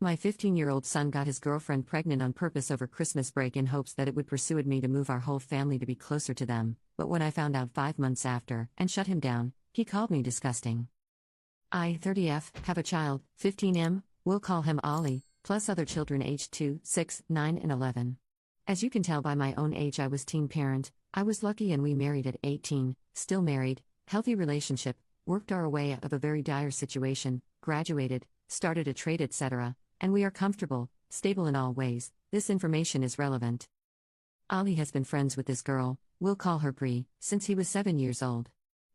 My 15-year-old son got his girlfriend pregnant on purpose over Christmas break in hopes that it would persuade me to move our whole family to be closer to them, but when I found out 5 months after and shut him down, he called me disgusting. I, 30F, have a child, 15M, we'll call him Ollie, plus other children aged 2, 6, 9 and 11. As you can tell by my own age, I was teen parent. I was lucky and we married at 18, still married, healthy relationship, worked our way out of a very dire situation, graduated, started a trade etc., and we are comfortable, stable in all ways. This information is relevant. Ollie has been friends with this girl, we'll call her Bree, since he was 7 years old.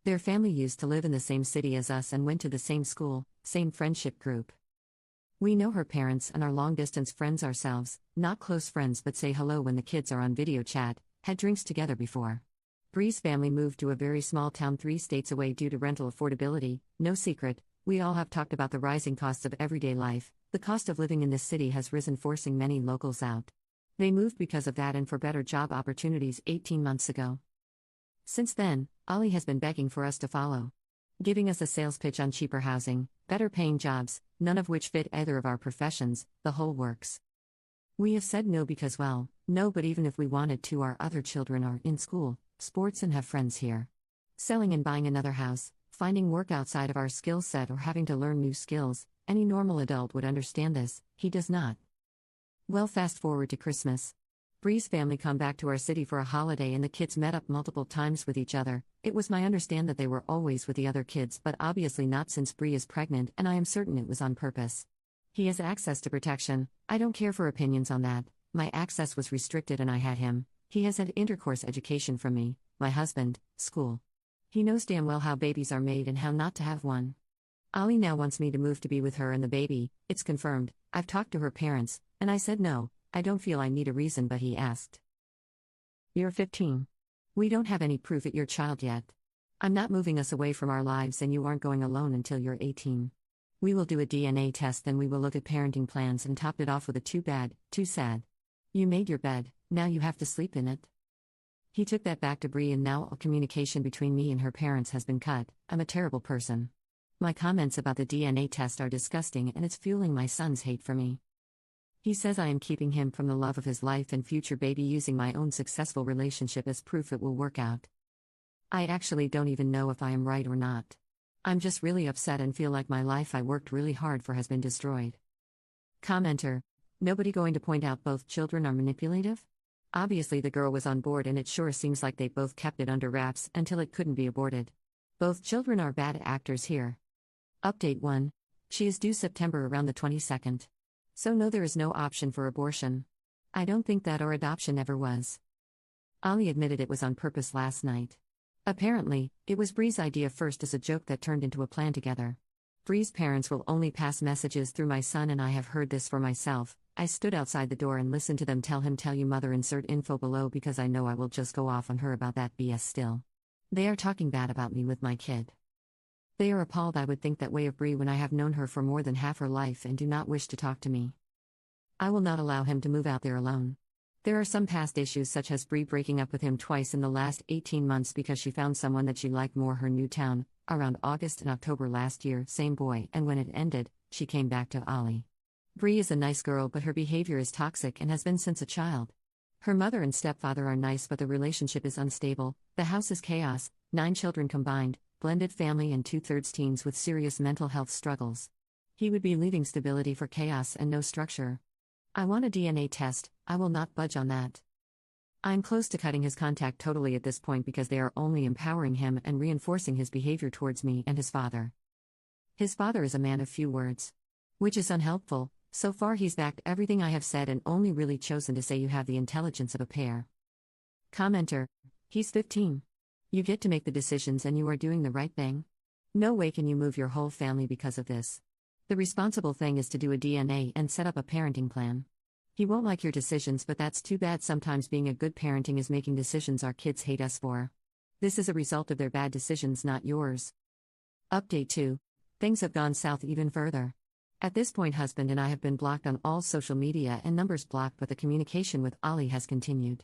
Their family used to live in the same city as us and went to the same school, same friendship group. We know her parents and are long-distance friends ourselves, not close friends but say hello when the kids are on video chat, had drinks together before. Bree's family moved to a very small town 3 states away due to rental affordability. No secret, we all have talked about the rising costs of everyday life. The cost of living in this city has risen, forcing many locals out. They moved because of that and for better job opportunities 18 months ago. Since then, Ollie has been begging for us to follow, giving us a sales pitch on cheaper housing, better paying jobs, none of which fit either of our professions, the whole works. We have said no because, well, no, but even if we wanted to, our other children are in school, sports and have friends here. Selling and buying another house, finding work outside of our skill set or having to learn new skills, any normal adult would understand this, he does not. Well, fast forward to Christmas. Bree's family come back to our city for a holiday and the kids met up multiple times with each other. It was my understanding that they were always with the other kids, but obviously not since Bree is pregnant, and I am certain it was on purpose. He has access to protection. I don't care for opinions on that. My access was restricted and I had him. He has had intercourse education from me, my husband, school. He knows damn well how babies are made and how not to have one. Ollie now wants me to move to be with her and the baby. It's confirmed. I've talked to her parents, and I said no. I don't feel I need a reason, but he asked. You're 15. We don't have any proof at your child yet. I'm not moving us away from our lives and you aren't going alone until you're 18. We will do a DNA test, then we will look at parenting plans and topped it off with a too bad, too sad. You made your bed, now you have to sleep in it. He took that back to Bree and now all communication between me and her parents has been cut. I'm a terrible person. My comments about the DNA test are disgusting and it's fueling my son's hate for me. He says I am keeping him from the love of his life and future baby, using my own successful relationship as proof it will work out. I actually don't even know if I am right or not. I'm just really upset and feel like my life I worked really hard for has been destroyed. Commenter: nobody going to point out both children are manipulative? Obviously the girl was on board and it sure seems like they both kept it under wraps until it couldn't be aborted. Both children are bad actors here. Update 1. She is due September around the 22nd. So no, there is no option for abortion. I don't think that or adoption ever was. Ollie admitted it was on purpose last night. Apparently, it was Bree's idea first as a joke that turned into a plan together. Bree's parents will only pass messages through my son and I have heard this for myself. I stood outside the door and listened to them tell him tell you mother, insert info below, because I know I will just go off on her about that BS still. They are talking bad about me with my kid. They are appalled I would think that way of Bree when I have known her for more than half her life and do not wish to talk to me. I will not allow him to move out there alone. There are some past issues such as Bree breaking up with him twice in the last 18 months because she found someone that she liked more, her new town, around August and October last year, same boy, and when it ended, she came back to Ollie. Bree is a nice girl but her behavior is toxic and has been since a child. Her mother and stepfather are nice but the relationship is unstable, the house is chaos, 9 children combined, blended family and 2/3 teens with serious mental health struggles. He would be leaving stability for chaos and no structure. I want a DNA test, I will not budge on that. I'm close to cutting his contact totally at this point because they are only empowering him and reinforcing his behavior towards me and his father. His father is a man of few words, which is unhelpful. So far he's backed everything I have said and only really chosen to say you have the intelligence of a pair. Commenter: he's 15. You get to make the decisions and you are doing the right thing. No way can you move your whole family because of this. The responsible thing is to do a DNA and set up a parenting plan. He won't like your decisions, but that's too bad. Sometimes being a good parenting is making decisions our kids hate us for. This is a result of their bad decisions, not yours. Update 2. Things have gone south even further. At this point, husband and I have been blocked on all social media and numbers blocked, but the communication with Ollie has continued.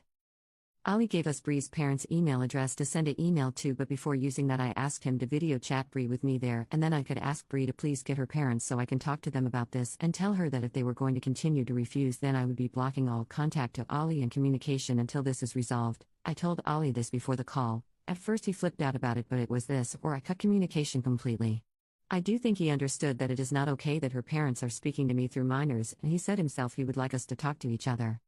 Ali gave us Bree's parents' email address to send an email to, but before using that, I asked him to video chat Bree with me there, and then I could ask Bree to please get her parents so I can talk to them about this and tell her that if they were going to continue to refuse, then I would be blocking all contact to Ali and communication until this is resolved. I told Ali this before the call. At first, he flipped out about it, but it was this or I cut communication completely. I do think he understood that it is not okay that her parents are speaking to me through minors, and he said himself he would like us to talk to each other.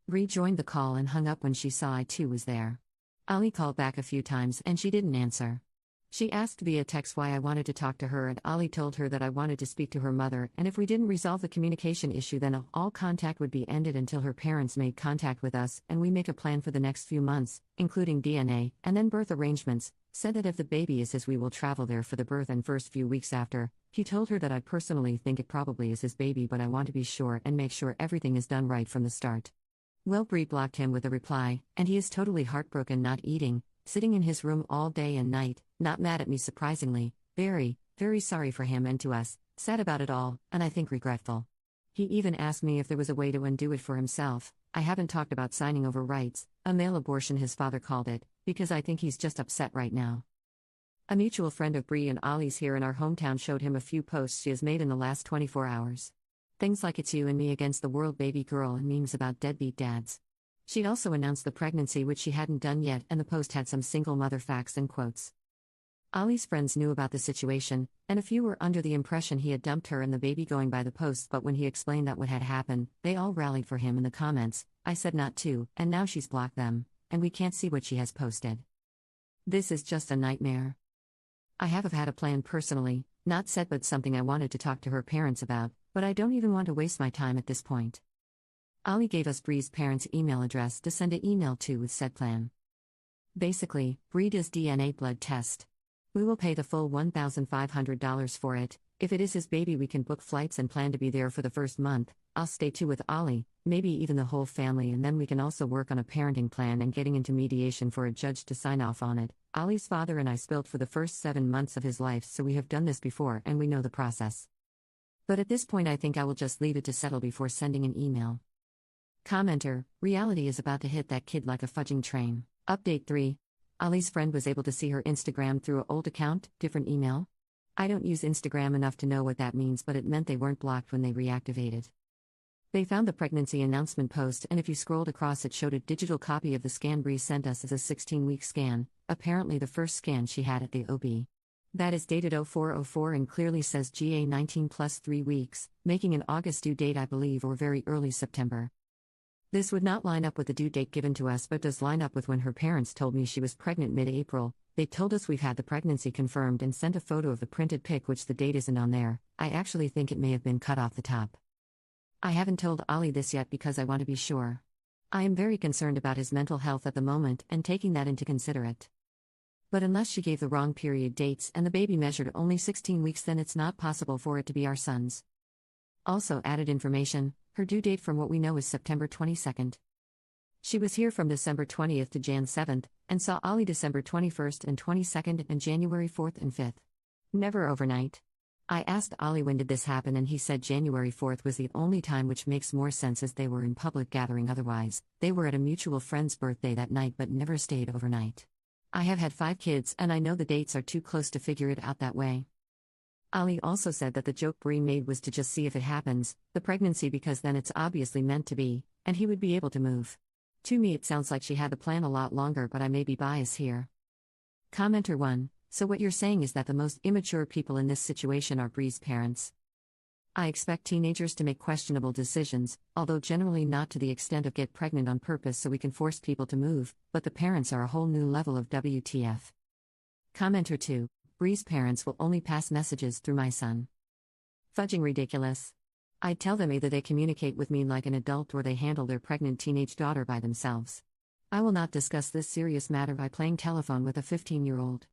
Bree joined the call and hung up when she saw I too was there. Ali called back a few times and she didn't answer. She asked via text why I wanted to talk to her, and Ali told her that I wanted to speak to her mother, and if we didn't resolve the communication issue, then all contact would be ended until her parents made contact with us and we make a plan for the next few months, including DNA and then birth arrangements. Said that if the baby is his, we will travel there for the birth and first few weeks after. He told her that I personally think it probably is his baby, but I want to be sure and make sure everything is done right from the start. Well, Bree blocked him with a reply, and he is totally heartbroken, not eating, sitting in his room all day and night, not mad at me surprisingly, very, very sorry for him and to us, sad about it all, and I think regretful. He even asked me if there was a way to undo it for himself. I haven't talked about signing over rights, a male abortion his father called it, because I think he's just upset right now. A mutual friend of Bree and Ollie's here in our hometown showed him a few posts she has made in the last 24 hours. Things like "It's you and me against the world, baby girl," and memes about deadbeat dads. She'd also announced the pregnancy, which she hadn't done yet, and the post had some single mother facts and quotes. Ollie's friends knew about the situation, and a few were under the impression he had dumped her and the baby going by the post, but when he explained that what had happened, they all rallied for him in the comments. I said not to, and now she's blocked them, and we can't see what she has posted. This is just a nightmare. I have had a plan personally, not set, but something I wanted to talk to her parents about, but I don't even want to waste my time at this point. Ali gave us Bree's parents' email address to send an email to with said plan. Basically, Bree does DNA blood test. We will pay the full $1,500 for it. If it is his baby, we can book flights and plan to be there for the first month. I'll stay too with Ali, maybe even the whole family, and then we can also work on a parenting plan and getting into mediation for a judge to sign off on it. Ali's father and I spilled for the first 7 months of his life, so we have done this before and we know the process. But at this point I think I will just leave it to settle before sending an email. Commenter: reality is about to hit that kid like a fudging train. Update 3. Ali's friend was able to see her Instagram through an old account, different email. I don't use Instagram enough to know what that means, but it meant they weren't blocked when they reactivated. They found the pregnancy announcement post, and if you scrolled across, it showed a digital copy of the scan Bree sent us as a 16-week scan, apparently the first scan she had at the OB. That is dated 0404 and clearly says GA 19 plus 3 weeks, making an August due date, I believe, or very early September. This would not line up with the due date given to us, but does line up with when her parents told me she was pregnant mid-April. They told us we've had the pregnancy confirmed and sent a photo of the printed pic, which the date isn't on there. I actually think it may have been cut off the top. I haven't told Ali this yet because I want to be sure. I am very concerned about his mental health at the moment and taking that into consideration. But unless she gave the wrong period dates and the baby measured only 16 weeks, then it's not possible for it to be our son's. Also added information, her due date from what we know is September 22nd. She was here from December 20th to Jan 7th, and saw Ali December 21st and 22nd and January 4th and 5th. Never overnight. I asked Ali when did this happen, and he said January 4th was the only time, which makes more sense as they were in public gathering otherwise. They were at a mutual friend's birthday that night but never stayed overnight. I have had 5 kids and I know the dates are too close to figure it out that way. Ali also said that the joke Bree made was to just see if it happens, the pregnancy, because then it's obviously meant to be, and he would be able to move. To me it sounds like she had the plan a lot longer, but I may be biased here. Commenter 1. So what you're saying is that the most immature people in this situation are Bree's parents. I expect teenagers to make questionable decisions, although generally not to the extent of get pregnant on purpose so we can force people to move, but the parents are a whole new level of WTF. Commenter 2. Bree's parents will only pass messages through my son. Fudging ridiculous. I'd tell them either they communicate with me like an adult or they handle their pregnant teenage daughter by themselves. I will not discuss this serious matter by playing telephone with a 15-year-old.